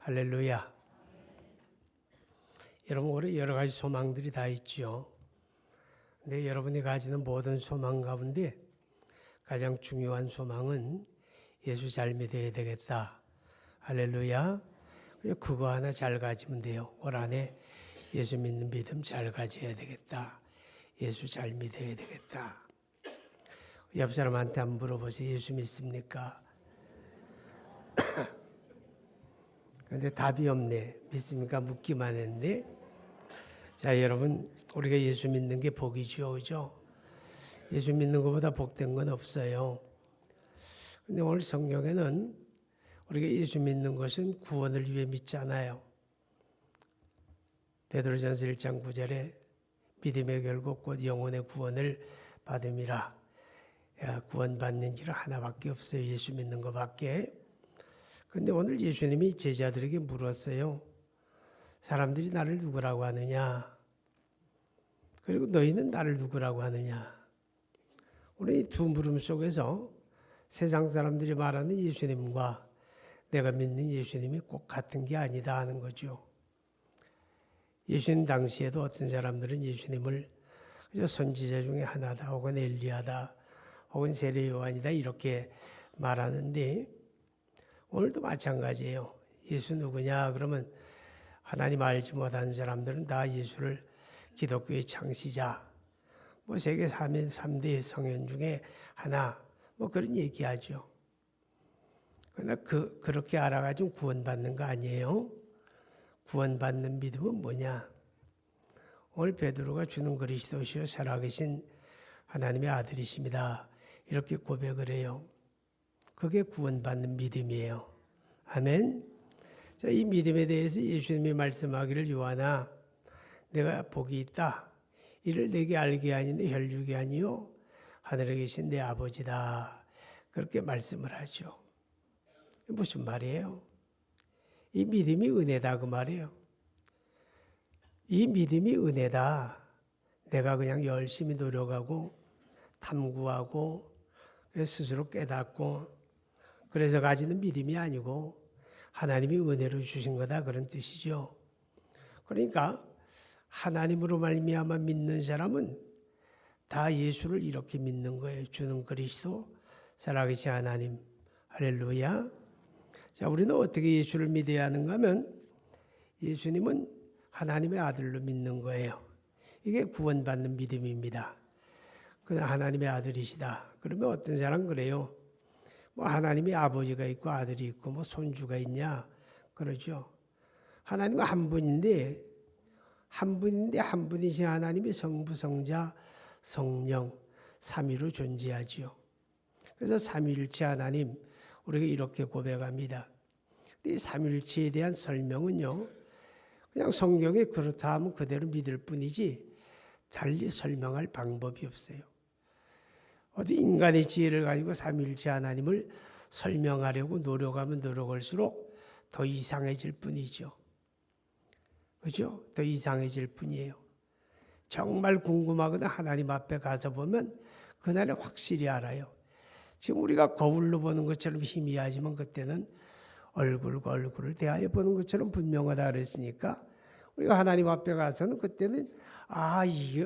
할렐루야. 여러분, 올해 여러 가지 소망들이 다 있죠. 근데 여러분이 가지는 모든 소망 가운데 가장 중요한 소망은 예수 잘 믿어야 되겠다. 할렐루야. 그거 하나 잘 가지면 돼요. 올 한해 예수 믿는 믿음 잘 가져야 되겠다. 예수 잘 믿어야 되겠다. 옆 사람한테 한번 물어보세요. 예수 믿습니까? 근데 답이 없네. 믿습니까? 묻기만 했는데. 자, 여러분, 우리가 예수 믿는 게 복이죠, 그죠? 예수 믿는 것보다 복된 건 없어요. 근데 오늘 성경에는 우리가 예수 믿는 것은 구원을 위해 믿잖아요. 베드로전서 1장 9절에 믿음의 결국 곧 영혼의 구원을 받음이라. 구원받는 길은 하나밖에 없어요. 예수 믿는 것밖에. 그런데 오늘 예수님이 제자들에게 물었어요. 사람들이 나를 누구라고 하느냐? 그리고 너희는 나를 누구라고 하느냐? 오늘 이 두 물음 속에서 세상 사람들이 말하는 예수님과 내가 믿는 예수님이 꼭 같은 게 아니다 하는 거죠. 예수님 당시에도 어떤 사람들은 예수님을 그저 선지자 중에 하나다, 혹은 엘리야다, 혹은 세례 요한이다 이렇게 말하는데 오늘도 마찬가지예요. 예수 누구냐? 그러면 하나님 알지 못하는 사람들은 다 예수를 기독교의 창시자, 세계 3대 성현 중에 하나, 그런 얘기하죠. 그러나 그렇게 알아가지고 구원받는 거 아니에요? 구원받는 믿음은 뭐냐? 오늘 베드로가 주는 그리스도시요 살아계신 하나님의 아들이십니다. 이렇게 고백을 해요. 그게 구원받는 믿음이에요. 아멘. 자, 이 믿음에 대해서 예수님이 말씀하기를 요한아, 내가 복이 있다. 이를 내게 알게 하니 혈육이 아니요 하늘에 계신 내 아버지다. 그렇게 말씀을 하죠. 무슨 말이에요? 이 믿음이 은혜다 그 말이에요. 이 믿음이 은혜다. 내가 그냥 열심히 노력하고 탐구하고 스스로 깨닫고 그래서 가지는 믿음이 아니고 하나님이 은혜로 주신 거다 그런 뜻이죠. 그러니까 하나님으로 말미암아 믿는 사람은 다 예수를 이렇게 믿는 거예요. 주는 그리스도, 살아계신 하나님. 할렐루야. 자, 우리는 어떻게 예수를 믿어야 하는가 하면 예수님은 하나님의 아들로 믿는 거예요. 이게 구원받는 믿음입니다. 그냥 하나님의 아들이시다. 그러면 어떤 사람 그래요. 하나님의 아버지가 있고 아들이 있고 손주가 있냐? 그러죠. 하나님은 한 분인데 한 분이신 하나님이 성부, 성자, 성령, 삼위로 존재하지요. 그래서 삼위일체 하나님 우리가 이렇게 고백합니다. 이 삼위일체에 대한 설명은요. 그냥 성경에 그렇다 하면 그대로 믿을 뿐이지 달리 설명할 방법이 없어요. 어디 인간의 지혜를 가지고 삼위일체 하나님을 설명하려고 노력하면 노력할수록 더 이상해질 뿐이죠. 그죠? 더 이상해질 뿐이에요. 정말 궁금하거든 하나님 앞에 가서 보면 그날에 확실히 알아요. 지금 우리가 거울로 보는 것처럼 희미하지만 그때는 얼굴과 얼굴을 대하여 보는 것처럼 분명하다 그랬으니까 우리가 하나님 앞에 가서는 그때는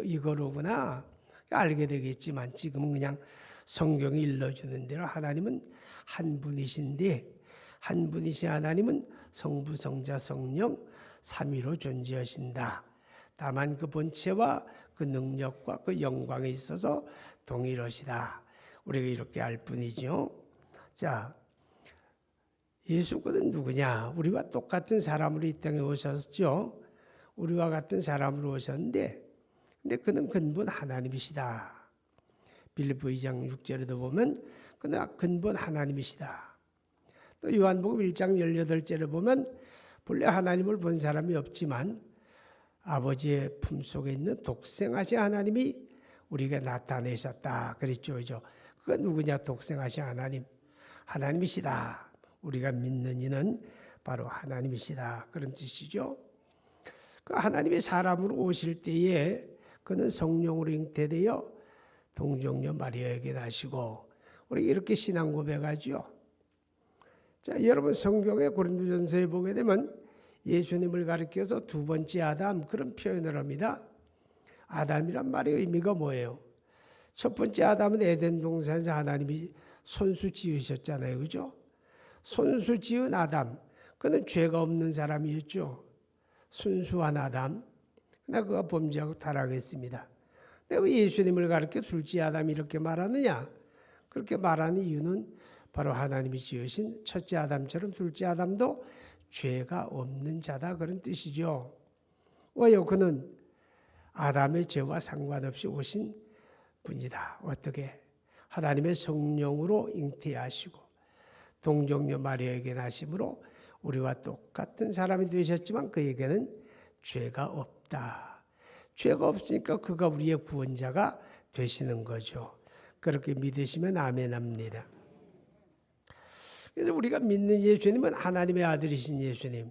이거로구나 알게 되겠지만 지금은 그냥 성경이 일러주는 대로 하나님은 한 분이신데 한 분이신 하나님은 성부, 성자, 성령 삼위로 존재하신다. 다만 그 본체와 그 능력과 그 영광에 있어서 동일하시다. 우리가 이렇게 알 뿐이죠. 자, 예수는 누구냐? 우리와 똑같은 사람으로 이 땅에 오셨죠. 우리와 같은 사람으로 오셨는데 근데 그는 근본 하나님이시다. 빌립보 2장 6절에도 보면 그는 근본 하나님이시다. 또 요한복음 1장 18절에 보면 본래 하나님을 본 사람이 없지만 아버지의 품속에 있는 독생하신 하나님이 우리에게 나타내셨다. 그랬죠. 그죠? 그건 누구냐? 독생하신 하나님. 하나님이시다. 우리가 믿는 이는 바로 하나님이시다. 그런 뜻이죠. 그 하나님이 사람으로 오실 때에 그는 성령으로 잉태되어 동정녀 마리아에게 나시고 우리 이렇게 신앙 고백하죠. 자, 여러분 성경의 고린도전서에 보게 되면 예수님을 가리켜서 두 번째 아담 그런 표현을 합니다. 아담이란 말의 의미가 뭐예요? 첫 번째 아담은 에덴 동산에서 하나님이 손수 지으셨잖아요. 그죠? 손수 지은 아담, 그는 죄가 없는 사람이었죠. 순수한 아담. 그러나 그가 범죄하고 타락했습니다. 내가 예수님을 가리켜 둘째 아담 이렇게 말하느냐? 그렇게 말하는 이유는 바로 하나님이 지으신 첫째 아담처럼 둘째 아담도 죄가 없는 자다 그런 뜻이죠. 왜요? 그는 아담의 죄와 상관없이 오신 분이다. 어떻게? 하나님의 성령으로 잉태하시고 동정녀 마리아에게 나심으로 우리와 똑같은 사람이 되셨지만 그에게는 죄가 없다. 죄가 없으니까 그가 우리의 구원자가 되시는 거죠. 그렇게 믿으시면 아멘합니다. 그래서 우리가 믿는 예수님은 하나님의 아들이신 예수님.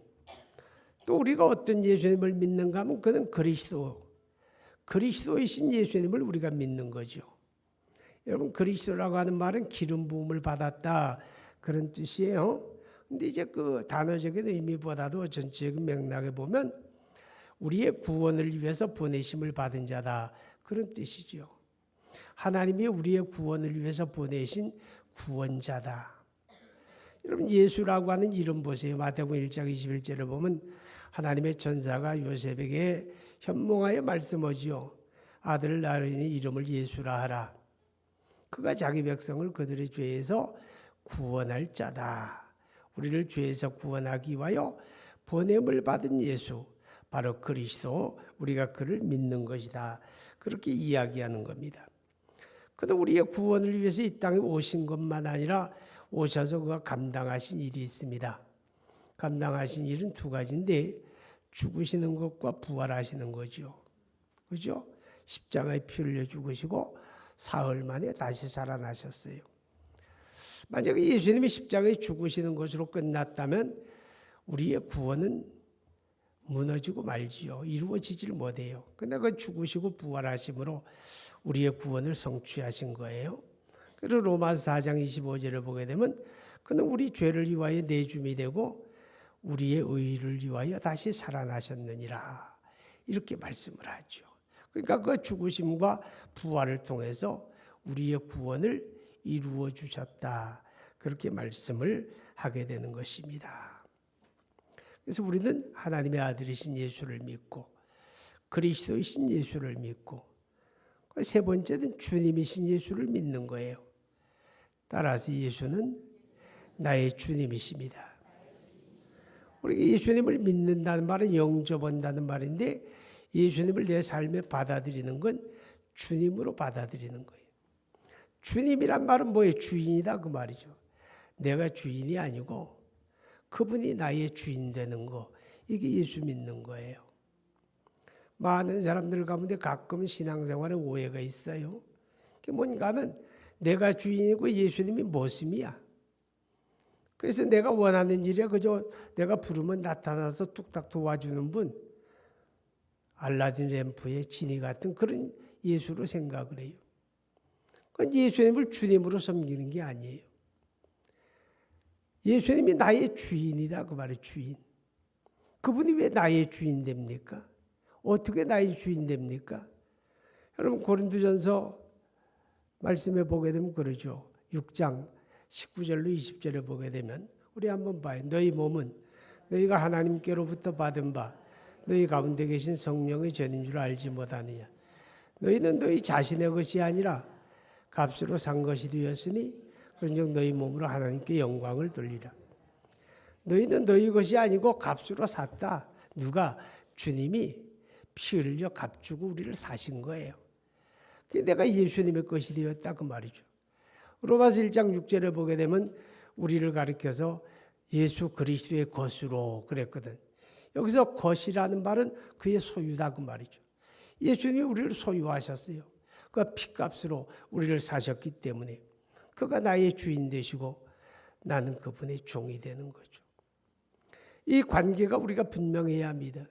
또 우리가 어떤 예수님을 믿는가 하면 그는 그리스도이신 예수님을 우리가 믿는 거죠. 여러분 그리스도라고 하는 말은 기름 부음을 받았다 그런 뜻이에요. 근데 이제 그 단어적인 의미보다도 전체적인 맥락에 보면 우리의 구원을 위해서 보내심을 받은 자다 그런 뜻이죠. 하나님이 우리의 구원을 위해서 보내신 구원자다. 여러분 예수라고 하는 이름 보세요. 마태복음 1장 21절에 보면 하나님의 천사가 요셉에게 현몽하여 말씀하지요. 아들을 낳으니 이름을 예수라 하라. 그가 자기 백성을 그들의 죄에서 구원할 자다. 우리를 죄에서 구원하기 위하여 보냄을 받은 예수, 바로 그리스도, 우리가 그를 믿는 것이다. 그렇게 이야기하는 겁니다. 그도 우리의 구원을 위해서 이 땅에 오신 것만 아니라 오셔서 그가 감당하신 일이 있습니다. 감당하신 일은 두 가지인데 죽으시는 것과 부활하시는 거죠. 그죠? 십자가에 피 흘려 죽으시고 사흘 만에 다시 살아나셨어요. 만약에 예수님이 십자가에 죽으시는 것으로 끝났다면 우리의 구원은 무너지고 말지요. 이루어지질 못해요. 그러나 그 죽으시고 부활하심으로 우리의 구원을 성취하신 거예요. 그래서 로마서 4장 25절을 보게 되면 그는 우리 죄를 위하여 내줌이 되고 우리의 의를 위하여 다시 살아나셨느니라. 이렇게 말씀을 하죠. 그러니까 그 죽으심과 부활을 통해서 우리의 구원을 이루어 주셨다. 그렇게 말씀을 하게 되는 것입니다. 그래서 우리는 하나님의 아들이신 예수를 믿고 그리스도이신 예수를 믿고 세 번째는 주님이신 예수를 믿는 거예요. 따라서 예수는 나의 주님이십니다. 우리가 예수님을 믿는다는 말은 영접한다는 말인데 예수님을 내 삶에 받아들이는 건 주님으로 받아들이는 거예요. 주님이란 말은 뭐예요? 주인이다 그 말이죠. 내가 주인이 아니고 그분이 나의 주인 되는 거, 이게 예수 믿는 거예요. 많은 사람들 가운데 가끔 신앙생활에 오해가 있어요. 그게 뭔가 하면 내가 주인이고 예수님이 모심이야. 그래서 내가 원하는 일이야. 그저 내가 부르면 나타나서 뚝딱 도와주는 분, 알라딘 램프의 지니 같은 그런 예수로 생각을 해요. 그건 예수님을 주님으로 섬기는 게 아니에요. 예수님이 나의 주인이다 그 말이에요. 주인. 그분이 왜 나의 주인 됩니까? 어떻게 나의 주인 됩니까? 여러분 고린도전서 말씀해 보게 되면 그러죠. 6장 19절로 20절에 보게 되면 우리 한번 봐요. 너희 몸은 너희가 하나님께로부터 받은 바 너희 가운데 계신 성령의 전인 줄 알지 못하느냐. 너희는 너희 자신의 것이 아니라 값으로 산 것이 되었으니 그런즉 너희 몸으로 하나님께 영광을 돌리라. 너희는 너희 것이 아니고 값으로 샀다. 누가? 주님이 피 흘려 값주고 우리를 사신 거예요. 내가 예수님의 것이 되었다 그 말이죠. 로마서 1장 6절에 보게 되면 우리를 가리켜서 예수 그리스도의 것으로 그랬거든. 여기서 것이라는 말은 그의 소유다 그 말이죠. 예수님이 우리를 소유하셨어요. 그가 피값으로 우리를 사셨기 때문에 그가 나의 주인 되시고 나는 그분의 종이 되는 거죠. 이 관계가 우리가 분명해야 합니다.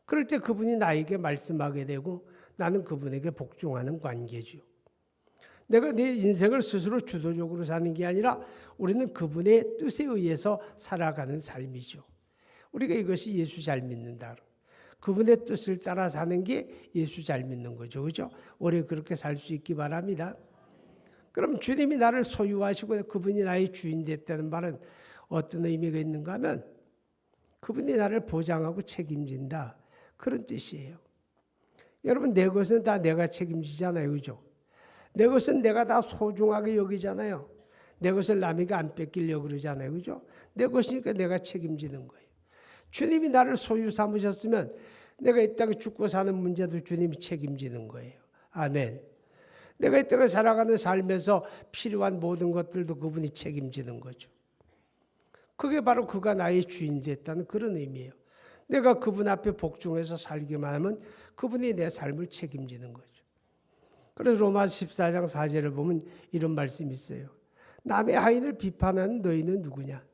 그럴 때 그분이 나에게 말씀하게 되고 나는 그분에게 복종하는 관계죠. 내가 내 인생을 스스로 주도적으로 사는 게 아니라 우리는 그분의 뜻에 의해서 살아가는 삶이죠. 우리가 이것이 예수 잘 믿는다. 그분의 뜻을 따라 사는 게 예수 잘 믿는 거죠. 그죠? 오래 그렇게 살 수 있기 바랍니다. 그럼 주님이 나를 소유하시고 그분이 나의 주인 됐다는 말은 어떤 의미가 있는가 하면 그분이 나를 보장하고 책임진다. 그런 뜻이에요. 여러분, 내 것은 다 내가 책임지잖아요. 그죠? 내 것은 내가 다 소중하게 여기잖아요. 내 것을 남에게 안 뺏기려고 그러잖아요. 그죠? 내 것이니까 내가 책임지는 거예요. 주님이 나를 소유 삼으셨으면 내가 이 땅에 죽고 사는 문제도 주님이 책임지는 거예요. 아멘. 내가 이 땅에 살아가는 삶에서 필요한 모든 것들도 그분이 책임지는 거죠. 그게 바로 그가 나의 주인 됐다는 그런 의미예요. 내가 그분 앞에 복종해서 살기만 하면 그분이 내 삶을 책임지는 거죠. 그래서 로마서 14장 4절을 보면 이런 말씀이 있어요. 남의 하인을 비판하는 너희는 누구냐?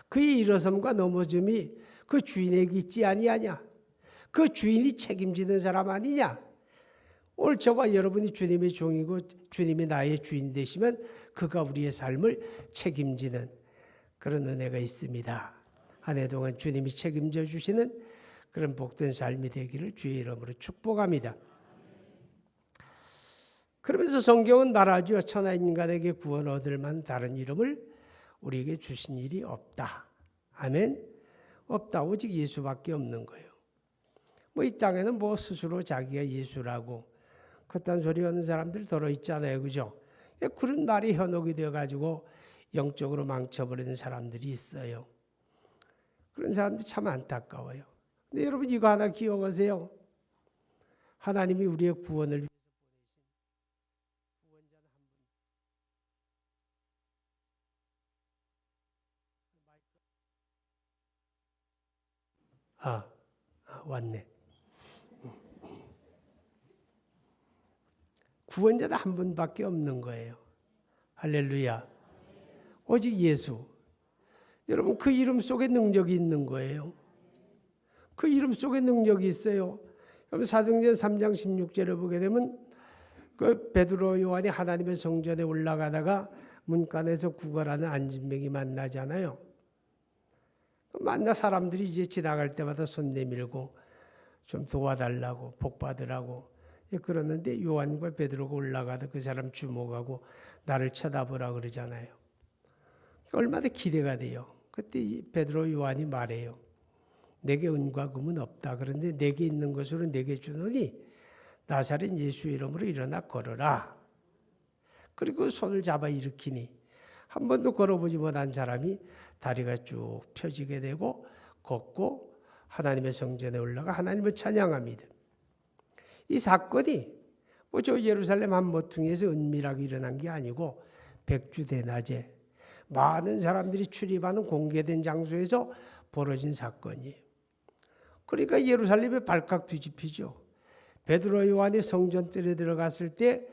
그의 일어섬과 넘어짐이 그 주인에게 있지 아니하냐? 그 주인이 책임지는 사람 아니냐? 오늘 저와 여러분이 주님의 종이고 주님이 나의 주인 되시면 그가 우리의 삶을 책임지는 그런 은혜가 있습니다. 한 해 동안 주님이 책임져 주시는 그런 복된 삶이 되기를 주의 이름으로 축복합니다. 그러면서 성경은 말하죠. 천하 인간에게 구원 얻을 만한 다른 이름을 우리에게 주신 일이 없다. 아멘. 없다. 오직 예수밖에 없는 거예요. 이 땅에는 스스로 자기가 예수라고 그딴 소리 하는 사람들이 더러 있잖아요. 그죠? 그런 말이 현혹이 되어가지고 영적으로 망쳐버리는 사람들이 있어요. 그런 사람들이 참 안타까워요. 근데 여러분 이거 하나 기억하세요. 하나님이 우리의 구원을 위해서 보내신 구원자는 한 분. 왔네. 구원자는 한 분밖에 없는 거예요. 할렐루야. 오직 예수. 여러분 그 이름 속에 능력이 있는 거예요. 그 이름 속에 능력이 있어요. 여러분 사도행전 3장 16절을 보게 되면 그 베드로 요한이 하나님의 성전에 올라가다가 문간에서 구걸하는 안진뱅이 만나잖아요. 만나 사람들이 이제 지나갈 때마다 손 내밀고 좀 도와달라고 복 받으라고 그러는데 요한과 베드로가 올라가다 그 사람 주목하고 나를 쳐다보라 그러잖아요. 얼마나 기대가 돼요. 그때 베드로 요한이 말해요. 내게 은과 금은 없다. 그런데 내게 있는 것으로 내게 주노니 나사렛 예수 이름으로 일어나 걸어라. 그리고 손을 잡아 일으키니 한 번도 걸어보지 못한 사람이 다리가 쭉 펴지게 되고 걷고 하나님의 성전에 올라가 하나님을 찬양합니다. 이 사건이 저 예루살렘 한 모퉁이에서 은밀하게 일어난 게 아니고 백주대낮에 많은 사람들이 출입하는 공개된 장소에서 벌어진 사건이에요. 그러니까 예루살렘에 발칵 뒤집히죠. 베드로 요한이 성전뜰에 들어갔을 때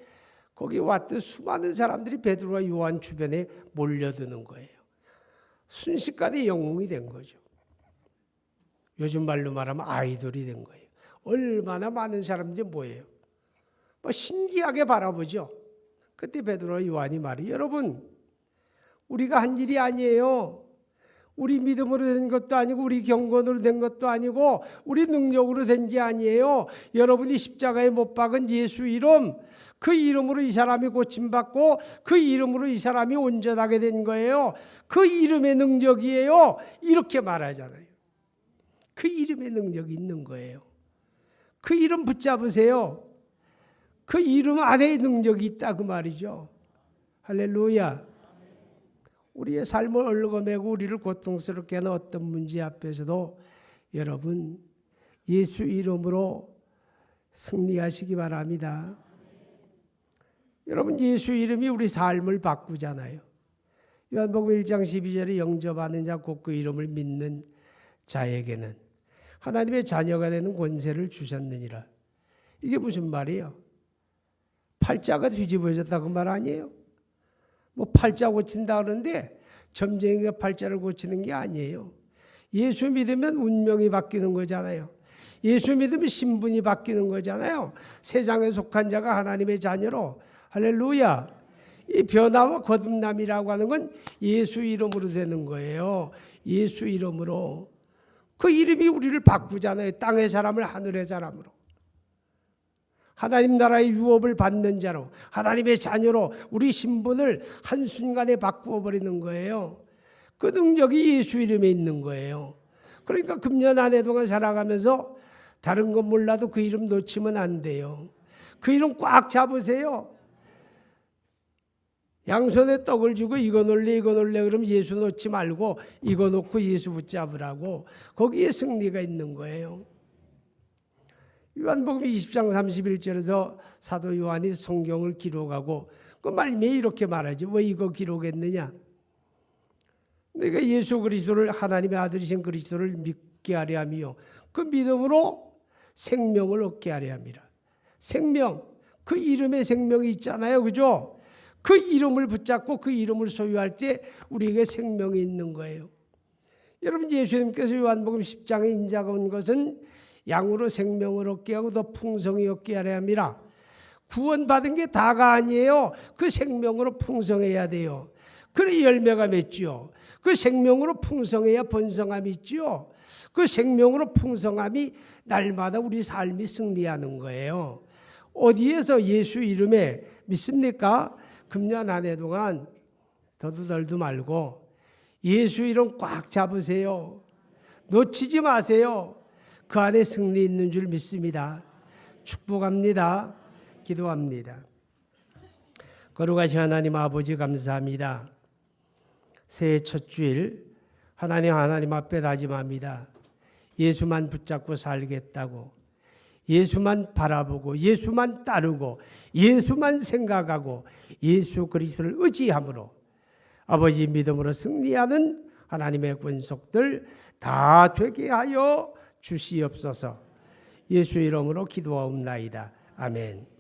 거기 왔던 수많은 사람들이 베드로와 요한 주변에 몰려드는 거예요. 순식간에 영웅이 된 거죠. 요즘 말로 말하면 아이돌이 된 거예요. 얼마나 많은 사람들이 모여요. 신기하게 바라보죠. 그때 베드로와 요한이 말해요. 여러분, 우리가 한 일이 아니에요. 우리 믿음으로 된 것도 아니고 우리 경건으로 된 것도 아니고 우리 능력으로 된 게 아니에요. 여러분이 십자가에 못 박은 예수 이름, 그 이름으로 이 사람이 고침받고 그 이름으로 이 사람이 온전하게 된 거예요. 그 이름의 능력이에요. 이렇게 말하잖아요. 그 이름의 능력이 있는 거예요. 그 이름 붙잡으세요. 그 이름 안에 능력이 있다 그 말이죠. 할렐루야. 우리의 삶을 얽어매고 우리를 고통스럽게 하는 어떤 문제 앞에서도 여러분 예수 이름으로 승리하시기 바랍니다. 여러분 예수 이름이 우리 삶을 바꾸잖아요. 요한복음 1장 12절에 영접하는 자 곧 그 이름을 믿는 자에게는 하나님의 자녀가 되는 권세를 주셨느니라. 이게 무슨 말이에요? 팔자가 뒤집어졌다 그 말 아니에요? 팔자 고친다 그러는데 점쟁이가 팔자를 고치는 게 아니에요. 예수 믿으면 운명이 바뀌는 거잖아요. 예수 믿으면 신분이 바뀌는 거잖아요. 세상에 속한 자가 하나님의 자녀로 할렐루야. 이 변화와 거듭남이라고 하는 건 예수 이름으로 되는 거예요. 예수 이름으로. 그 이름이 우리를 바꾸잖아요. 땅의 사람을 하늘의 사람으로. 하나님 나라의 유업을 받는 자로, 하나님의 자녀로 우리 신분을 한순간에 바꾸어 버리는 거예요. 그 능력이 예수 이름에 있는 거예요. 그러니까 금년 한 해 동안 살아가면서 다른 건 몰라도 그 이름 놓치면 안 돼요. 그 이름 꽉 잡으세요. 양손에 떡을 주고 이거 놓을래 이거 놓을래 그러면 예수 놓지 말고 이거 놓고 예수 붙잡으라고. 거기에 승리가 있는 거예요. 요한복음 20장 31절에서 사도 요한이 성경을 기록하고 그 말씀에 이렇게 말하지. 왜 이거 기록했느냐? 내가 예수 그리스도를 하나님의 아들이신 그리스도를 믿게 하려 함이요 그 믿음으로 생명을 얻게 하려 함이라. 생명, 그 이름에 생명이 있잖아요. 그죠? 그 이름을 붙잡고 그 이름을 소유할 때 우리에게 생명이 있는 거예요. 여러분, 예수님께서 요한복음 10장에 인자가 온 것은 양으로 생명을 얻게 하고 더 풍성히 얻게 하려 함이라. 구원받은 게 다가 아니에요. 그 생명으로 풍성해야 돼요. 그래 열매가 맺죠. 그 생명으로 풍성해야 번성함이 있죠. 그 생명으로 풍성함이 날마다 우리 삶이 승리하는 거예요. 어디에서 예수 이름에 믿습니까? 금년 한 해 동안 더도 말고 예수 이름 꽉 잡으세요. 놓치지 마세요. 그 안에 승리 있는 줄 믿습니다. 축복합니다. 기도합니다. 거룩하신 하나님 아버지 감사합니다. 새해 첫 주일 하나님 앞에 다짐합니다. 예수만 붙잡고 살겠다고, 예수만 바라보고 예수만 따르고 예수만 생각하고 예수 그리스도를 의지함으로 아버지 믿음으로 승리하는 하나님의 권속들 다 되게 하여 주시옵소서. 예수 이름으로 기도하옵나이다. 아멘.